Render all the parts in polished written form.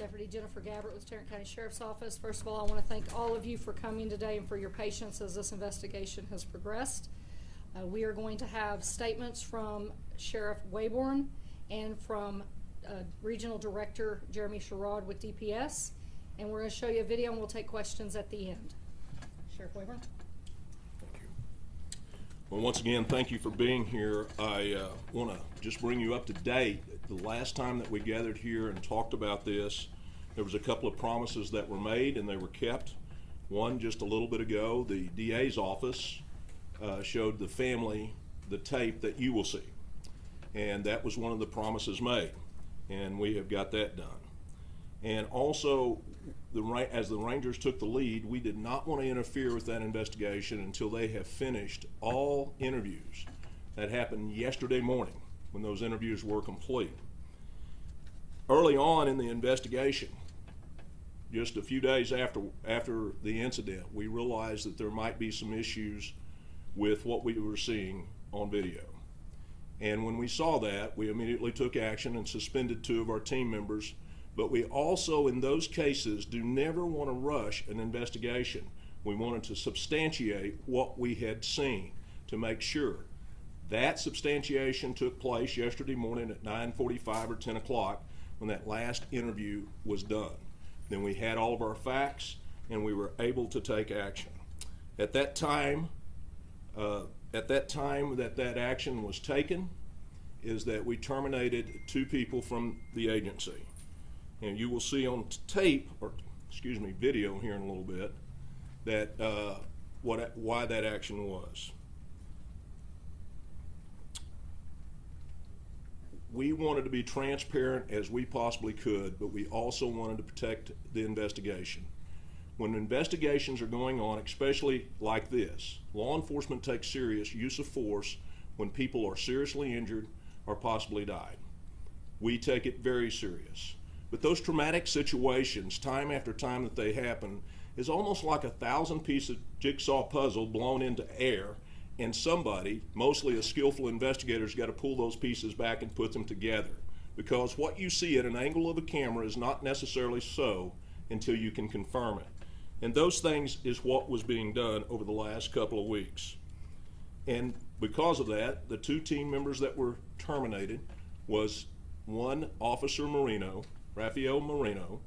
Deputy Jennifer Gabbert with Tarrant County Sheriff's Office. First of all, I want to thank all of you for coming today and for your patience as this investigation has progressed. We are going to have statements from Sheriff Weybourn and from Regional Director Jeremy Sherrod with DPS, and we're going to show you a video and we'll take questions at the end. Sheriff Weybourn. Thank you. Well, once again, thank you for being here. I want to just bring you up to date. The last time that we gathered here and talked about this, there was a couple of promises that were made and they were kept. One, just a little bit ago, the DA's office showed the family the tape that you will see. And that was one of the promises made. And we have got that done. And also, as the Rangers took the lead, we did not want to interfere with that investigation until they have finished all interviews. That happened yesterday morning when those interviews were complete. Early on in the investigation, just a few days after the incident, we realized that there might be some issues with what we were seeing on video. And when we saw that, we immediately took action and suspended 2 of our team members. But we also, in those cases, do never want to rush an investigation. We wanted to substantiate what we had seen to make sure. That substantiation took place yesterday morning at 9:45 or 10 o'clock when that last interview was done. Then we had all of our facts and we were able to take action. At that time that action was taken is that we terminated 2 people from the agency. And you will see on tape, or excuse me, video here in a little bit, that why that action was. We wanted to be transparent as we possibly could, but we also wanted to protect the investigation. When investigations are going on, especially like this, law enforcement takes serious use of force when people are seriously injured or possibly died. We take it very serious. But those traumatic situations, time after time that they happen, is almost like a 1,000-piece jigsaw puzzle blown into air, and somebody, mostly a skillful investigator, has got to pull those pieces back and put them together. Because what you see at an angle of a camera is not necessarily so until you can confirm it. And those things is what was being done over the last couple of weeks. And because of that, the 2 team members that were terminated was one Officer Marino, Rafael Marino,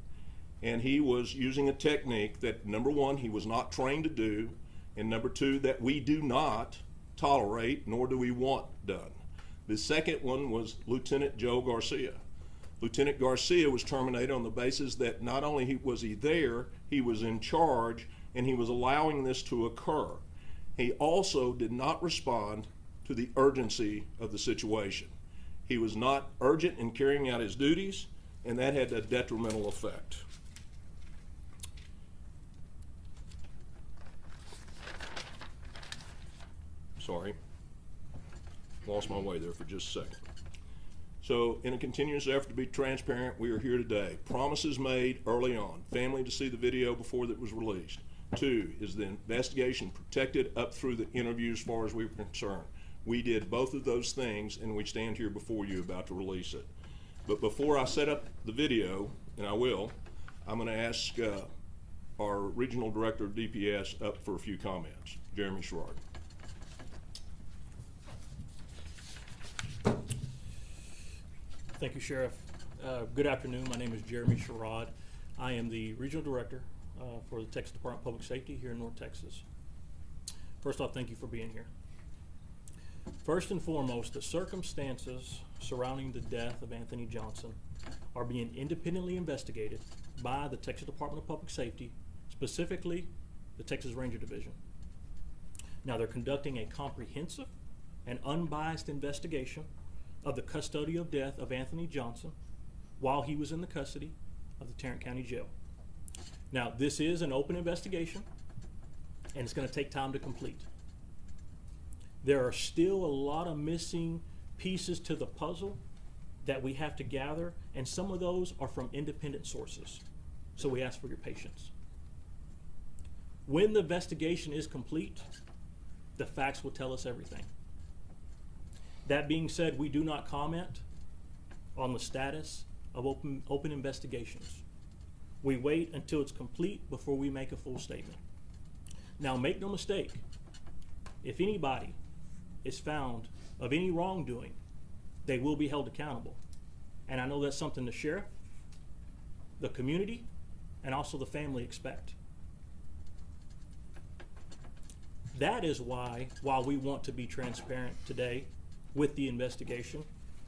and he was using a technique that, number 1, he was not trained to do, and number 2, that we do not tolerate nor do we want done. The second one was Lieutenant Joe Garcia. Lieutenant Garcia was terminated on the basis that not only was he there, he was in charge and he was allowing this to occur. He also did not respond to the urgency of the situation. He was not urgent in carrying out his duties, and that had a detrimental effect. Sorry, lost my way there for just a second. So in a continuous effort to be transparent, we are here today. Promises made early on. Family to see the video before that was released. 2, is the investigation protected up through the interview as far as we were concerned. We did both of those things, and we stand here before you about to release it. But before I set up the video, and I will, I'm going to ask our Regional Director of DPS up for a few comments. Jeremy Sherrod. Thank you, Sheriff. Good afternoon. My name is Jeremy Sherrod. I am the Regional Director for the Texas Department of Public Safety here in North Texas. First off, thank you for being here. First and foremost, the circumstances surrounding the death of Anthony Johnson are being independently investigated by the Texas Department of Public Safety, specifically the Texas Ranger Division. Now, they're conducting a comprehensive and unbiased investigation of the custodial death of Anthony Johnson while he was in the custody of the Tarrant County Jail. Now, this is an open investigation, and it's going to take time to complete. There are still a lot of missing pieces to the puzzle that we have to gather, and some of those are from independent sources. So we ask for your patience. When the investigation is complete, the facts will tell us everything. That being said, we do not comment on the status of open investigations. We wait until it's complete before we make a full statement. Now, make no mistake, if anybody is found of any wrongdoing, they will be held accountable. And I know that's something the sheriff, the community, and also the family expect. That is why, while we want to be transparent today with the investigation,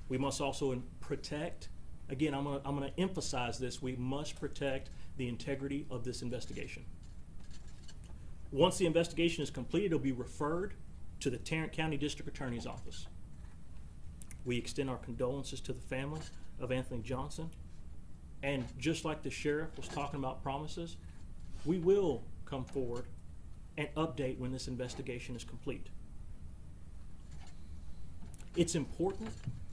we must also protect, again, I'm gonna emphasize this, we must protect the integrity of this investigation. Once the investigation is completed, it'll be referred to the Tarrant County District Attorney's Office. We extend our condolences to the family of Anthony Johnson. And just like the sheriff was talking about promises, we will come forward and update when this investigation is complete. It's important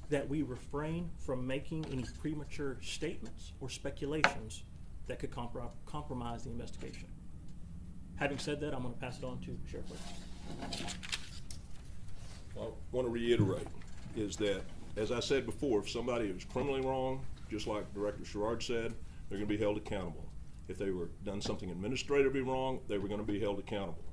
that we refrain from making any premature statements or speculations that could compromise the investigation. Having said that, I'm going to pass it on to Sheriff Waybourn. I want to reiterate is that, as I said before, if somebody is criminally wrong, just like Director Sherrod said, they're going to be held accountable. If they were done something administratively wrong, they were going to be held accountable.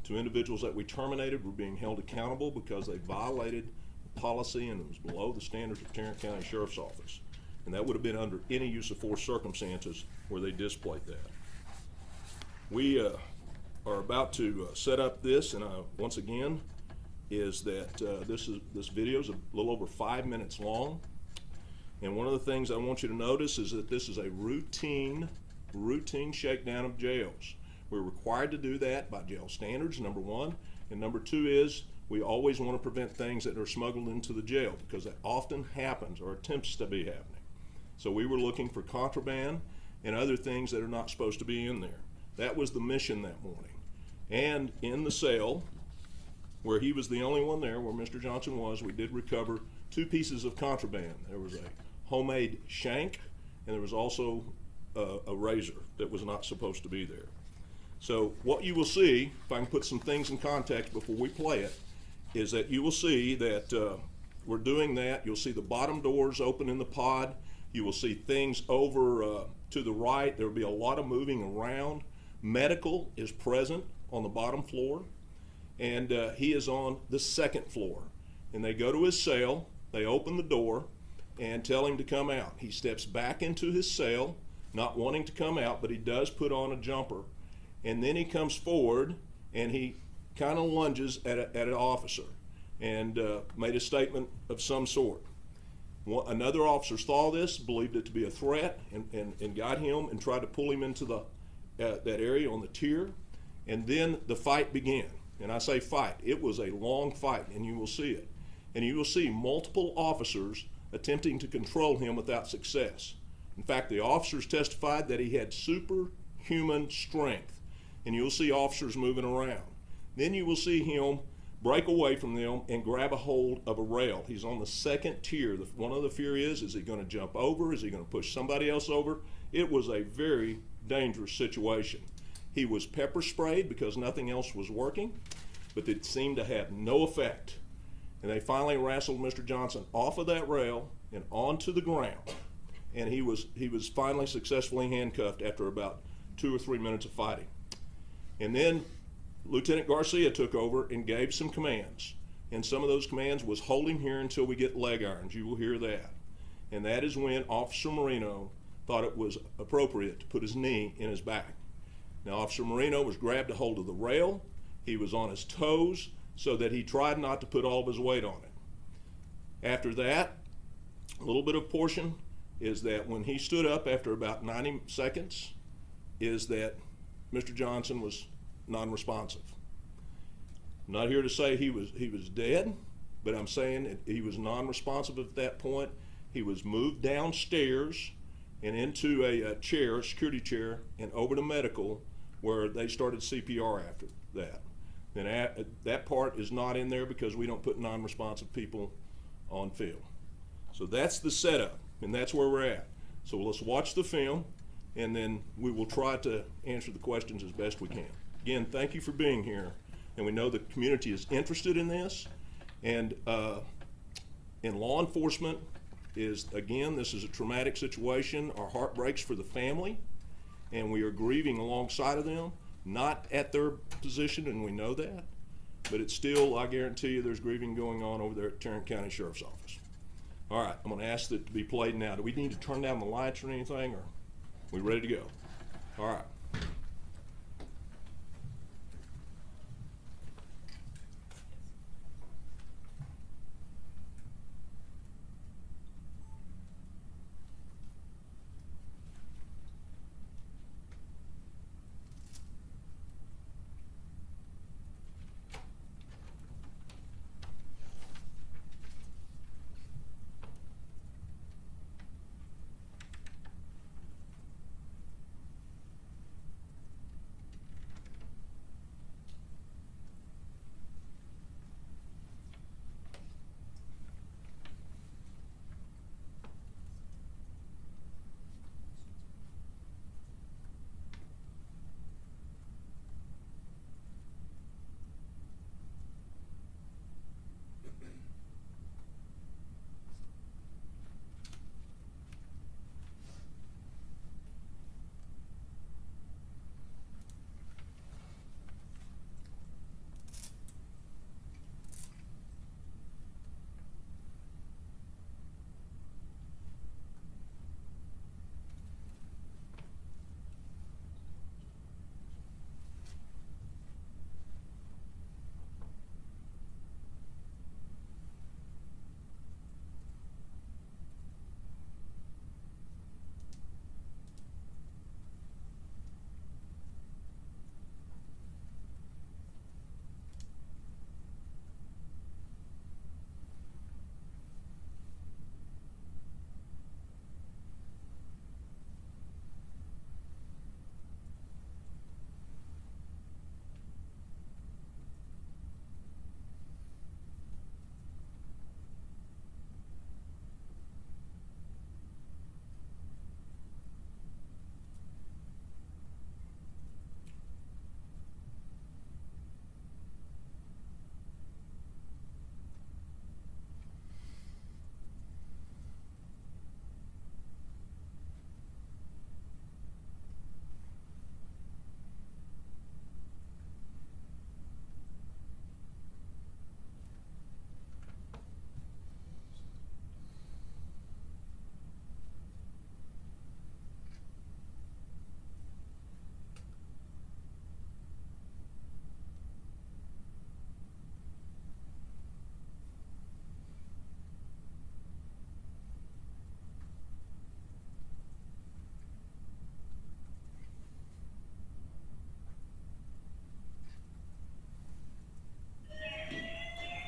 Two individuals that we terminated were being held accountable because they violated the policy and it was below the standards of Tarrant County Sheriff's Office. And that would have been under any use of force circumstances where they displayed that. We are about to set up this, and once again, is that this video is a little over 5 minutes long. And one of the things I want you to notice is that this is a routine shakedown of jails. We're required to do that by jail standards, number one. And number two is we always want to prevent things that are smuggled into the jail because that often happens or attempts to be happening. So we were looking for contraband and other things that are not supposed to be in there. That was the mission that morning. And in the cell, where he was the only one there, where Mr. Johnson was, we did recover 2 pieces of contraband. There was a homemade shank, and there was also a razor that was not supposed to be there. So what you will see, if I can put some things in context before we play it, is that you will see that we're doing that. You'll see the bottom doors open in the pod. You will see things over to the right. There will be a lot of moving around. Medical is present on the bottom floor, and he is on the 2nd floor. And they go to his cell, they open the door, and tell him to come out. He steps back into his cell, not wanting to come out, but he does put on a jumper. And then he comes forward, and he kind of lunges at an officer and made a statement of some sort. Another officer saw this, believed it to be a threat, and got him and tried to pull him into that area on the tier. And then the fight began. And I say fight, it was a long fight, and you will see it. And you will see multiple officers attempting to control him without success. In fact, the officers testified that he had superhuman strength, and you'll see officers moving around. Then you will see him break away from them and grab a hold of a rail. He's on the 2nd tier. One of the fear is he going to jump over? Is he going to push somebody else over? It was a very dangerous situation. He was pepper sprayed because nothing else was working, but it seemed to have no effect. And they finally wrestled Mr. Johnson off of that rail and onto the ground. And he was finally successfully handcuffed after about 2 or 3 minutes of fighting. And then Lieutenant Garcia took over and gave some commands. And some of those commands was hold him here until we get leg irons. You will hear that. And that is when Officer Marino thought it was appropriate to put his knee in his back. Now, Officer Marino was grabbed a hold of the rail. He was on his toes so that he tried not to put all of his weight on it. After that, a little bit of portion is that when he stood up after about 90 seconds, is that Mr. Johnson was non-responsive. I'm not here to say he was dead, but I'm saying he was non-responsive at that point. He was moved downstairs and into a chair, a security chair, and over to medical, where they started CPR after that. And that part is not in there because we don't put non-responsive people on film. So that's the setup, and that's where we're at. So let's watch the film, and then we will try to answer the questions as best we can. Again, thank you for being here, and we know the community is interested in this. And in law enforcement is, again, this is a traumatic situation. Our heart breaks for the family, and we are grieving alongside of them, not at their position, and we know that, but it's still, I guarantee you, there's grieving going on over there at Tarrant County Sheriff's Office. All right, I'm going to ask that to be played now. Do we need to turn down the lights or anything, or are we ready to go? All right.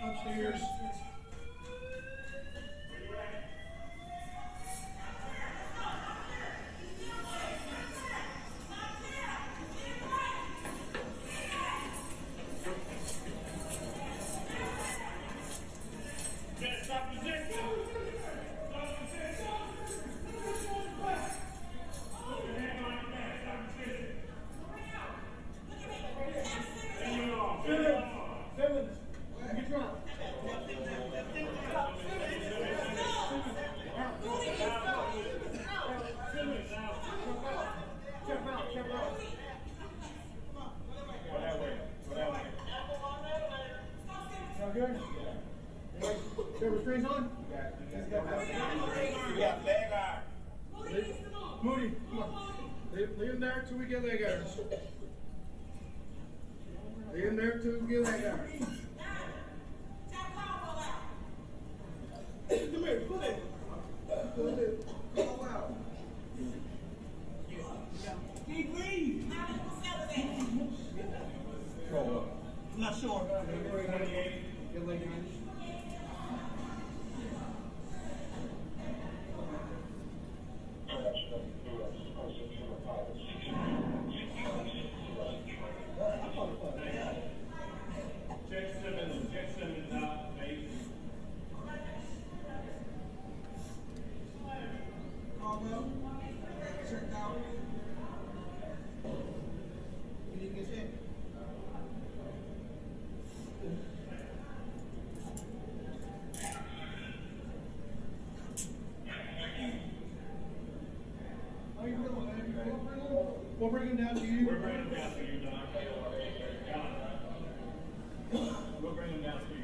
Upstairs. Restraints on? You got leg iron. Moody, come on. Leave him there till we get leg irons. Leave him there till we get leg irons. Come here, pull it. Pull it. Oh, wow. Keep breathing. I'm not sure. Get leg irons. Check. bring him down to you. We're bringing him down to you, Don. We'll bring him down to you.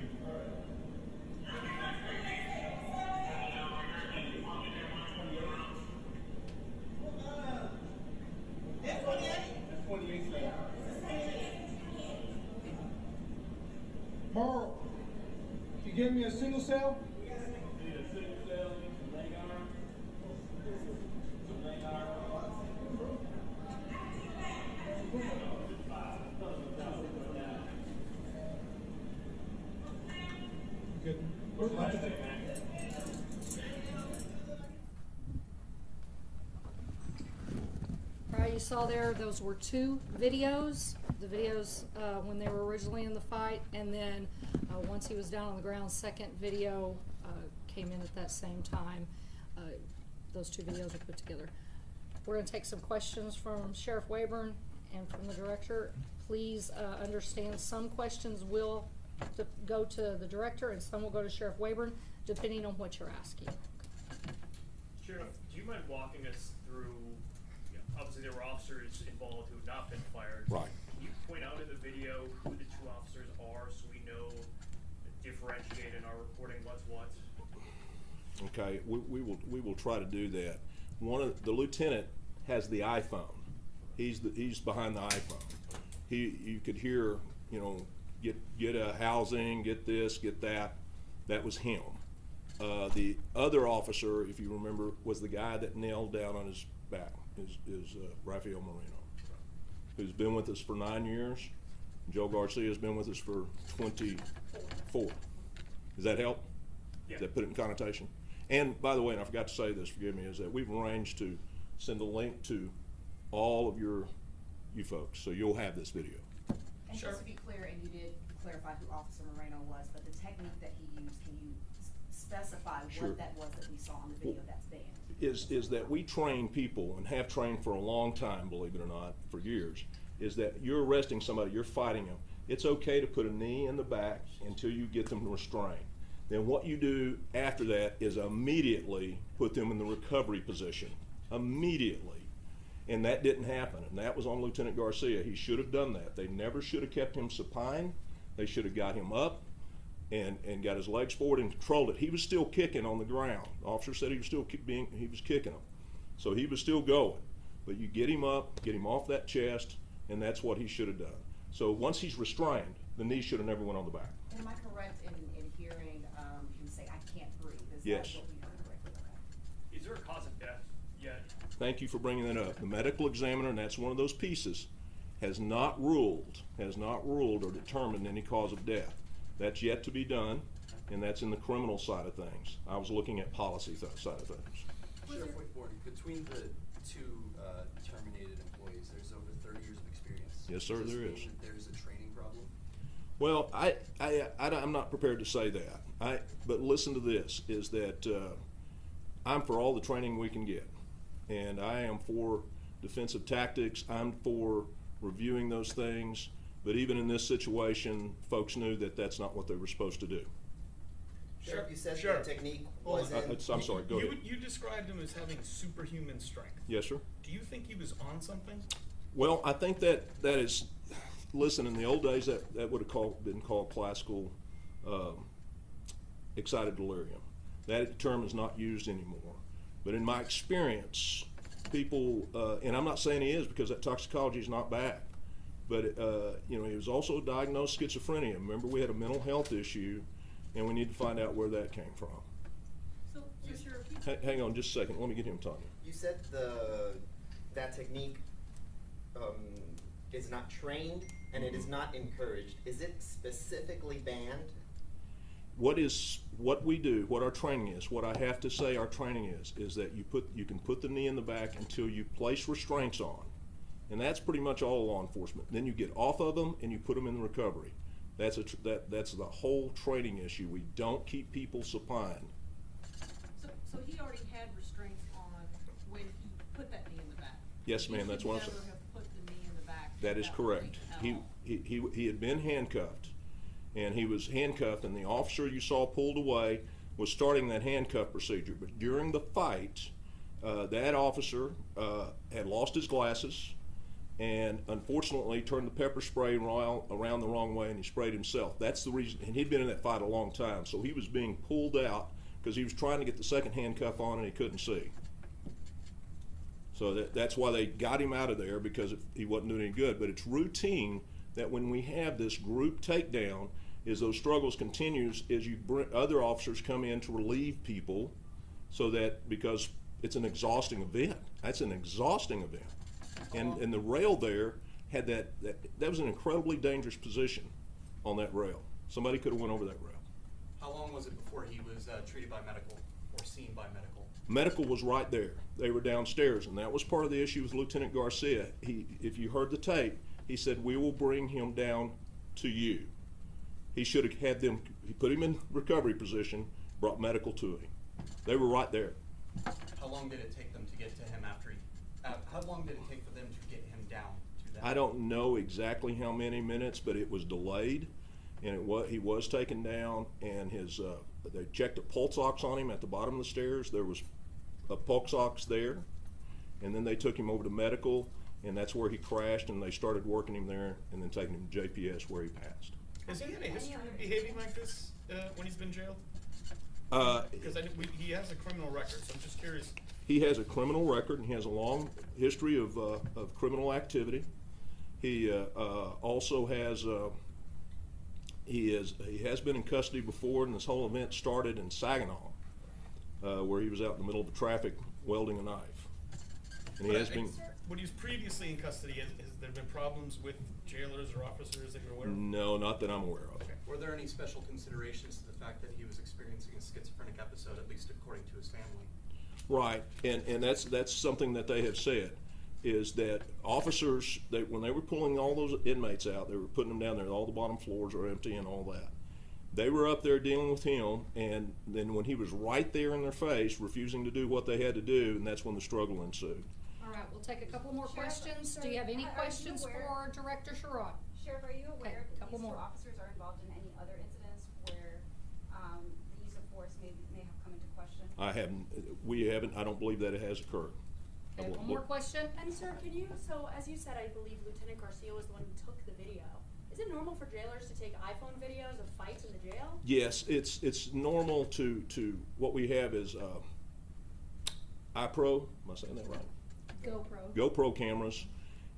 That's 28 left. Marl, you give me a single cell? Need a single cell, some leg iron. Some leg iron. Good. What's the last name, man? All right, you saw there, those were two videos. The videos when they were originally in the fight, and then once he was down on the ground, second video came in at that same time. Those two videos were put together. We're going to take some questions from Sheriff Weybourn and from the director. Please understand some questions will go to the director and some will go to Sheriff Weybourn, depending on what you're asking. Sheriff, do you mind walking us through, obviously there were officers involved who have not been fired. Right. Can you point out in the video who the two officers are so we know, differentiate in our reporting what's what? Okay, we will try to do that. The lieutenant has the iPhone. He's behind the iPhone. You could hear, get a housing, get this, get that. That was him. The other officer, if you remember, was the guy that knelt down on his back. Is Rafael Moreno, who's been with us for 9 years. Joe Garcia has been with us for 24. Does that help? Yeah. Does that put it in connotation? And by the way, and I forgot to say this, forgive me, is that we've arranged to send a link to all of you folks, so you'll have this video. And just to be clear, and you did clarify who Officer Moreno was, but the technique that he used, can you specify Sure. what that was that we saw on the video that's banned? Is that we train people, and have trained for a long time, believe it or not, for years, is that you're arresting somebody, you're fighting them. It's okay to put a knee in the back until you get them restrained. Then what you do after that is immediately put them in the recovery position. Immediately. And that didn't happen, and that was on Lieutenant Garcia. He should have done that. They never should have kept him supine. They should have got him up and got his legs forward and controlled it. He was still kicking on the ground. The officer said he was still kicking him. So he was still going. But you get him up, get him off that chest, and that's what he should have done. So once he's restrained, the knee should have never went on the back. And am I correct in hearing him say, "I can't breathe"? Is Yes. that what we heard correctly? Okay. Is there a cause of death yet? Thank you for bringing that up. The medical examiner, and that's one of those pieces, has not ruled or determined any cause of death. That's yet to be done, and that's in the criminal side of things. I was looking at policy side of things. Sheriff Waybourn, between the two terminated employees, there's over 30 years of experience. Yes, sir, Does this there mean is. that there's a training problem? Well, I'm not prepared to say that. But listen to this, is that I'm for all the training we can get. And I am for defensive tactics. I'm for reviewing those things. But even in this situation, folks knew that that's not what they were supposed to do. Sheriff, you said Sure. the technique was I'm sorry, go ahead. You described him as having superhuman strength. Yes, sir. Do you think he was on something? Well, I think that is, listen, in the old days, that would have been called classical excited delirium. That term is not used anymore. But in my experience, people, and I'm not saying he is, because that toxicology is not bad, but he was also diagnosed schizophrenia. Remember, we had a mental health issue, and we need to find out where that came from. So Sheriff, Hang on just a second. Let me get him talking. You said that technique is not trained and it is not encouraged. Is it specifically banned? What we do, what our training is, what I have to say our training is that you can put the knee in the back until you place restraints on. And that's pretty much all law enforcement. Then you get off of them and you put them in the recovery. That's the whole training issue. We don't keep people supine. So he already had restraints on when he put that knee in the back? Yes, ma'am, that's what I'm saying. He should never have put the knee in the back. That is at correct. point at all. He had been handcuffed, and he was handcuffed, and the officer you saw pulled away was starting that handcuff procedure. But during the fight, that officer had lost his glasses, and unfortunately turned the pepper spray around the wrong way, and he sprayed himself. That's the reason, and he'd been in that fight a long time, so he was being pulled out because he was trying to get the second handcuff on and he couldn't see. So that's why they got him out of there, because he wasn't doing any good. But it's routine that when we have this group takedown, is those struggles continues as you bring other officers come in to relieve people, so that, because it's an exhausting event. That's an exhausting event. And the rail there had that was an incredibly dangerous position on that rail. Somebody could have went over that rail. How long was it before he was treated by medical or seen by medical? Medical was right there. They were downstairs, and that was part of the issue with Lieutenant Garcia. If you heard the tape, he said, "We will bring him down to you." He should have had them, he put him in recovery position, brought medical to him. They were right there. How long did it take them to get to him after he, how long did it take for them to get him down to that? I don't know exactly how many minutes, but it was delayed, and he was taken down, and they checked a pulse ox on him at the bottom of the stairs. There was a pulse ox there, and then they took him over to medical, and that's where he crashed, and they started working him there, and then taking him to JPS where he passed. Has he had a history of behaving like this when he's been jailed? Because he has a criminal record, so I'm just curious. He has a criminal record, and he has a long history of criminal activity. He also has he has been in custody before, and this whole event started in Saginaw, where he was out in the middle of the traffic welding a knife. And he has been. When he was previously in custody, has there been problems with jailers or officers that you're aware of? No, not that I'm aware of. Okay. Were there any special considerations to the fact that he was experiencing a schizophrenic episode, at least according to his family? Right, and that's something that they have said, is that officers, when they were pulling all those inmates out, they were putting them down there, all the bottom floors are empty and all that. They were up there dealing with him, and then when he was right there in their face, refusing to do what they had to do, and that's when the struggle ensued. All right, we'll take a couple more Sheriff, questions. sir, Do you have any are you questions aware- for Director Sherrod? Sheriff, are you aware Okay, that couple these two more. officers are involved in any other incidents where the use of force may have come into question? We haven't, I don't believe that it has occurred. Okay, one more question. And sir, so as you said, I believe Lieutenant Garcia was the one who took the video. Is it normal for jailers to take iPhone videos of fights in the jail? Yes, it's normal to what we have is iPro, am I saying that right? GoPro cameras,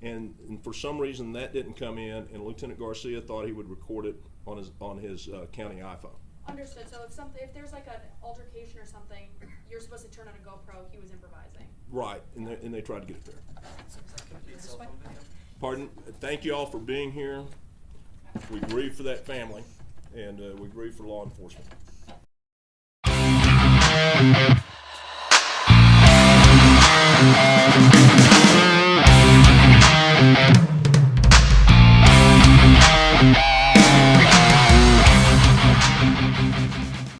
and for some reason that didn't come in, and Lieutenant Garcia thought he would record it on his county iPhone. Understood. So if there's like an altercation or something, you're supposed to turn on a GoPro. He was improvising. Right, and they tried to get it there. So is that complete cell phone video? Pardon? Thank you all for being here. We grieve for that family, and we grieve for law enforcement.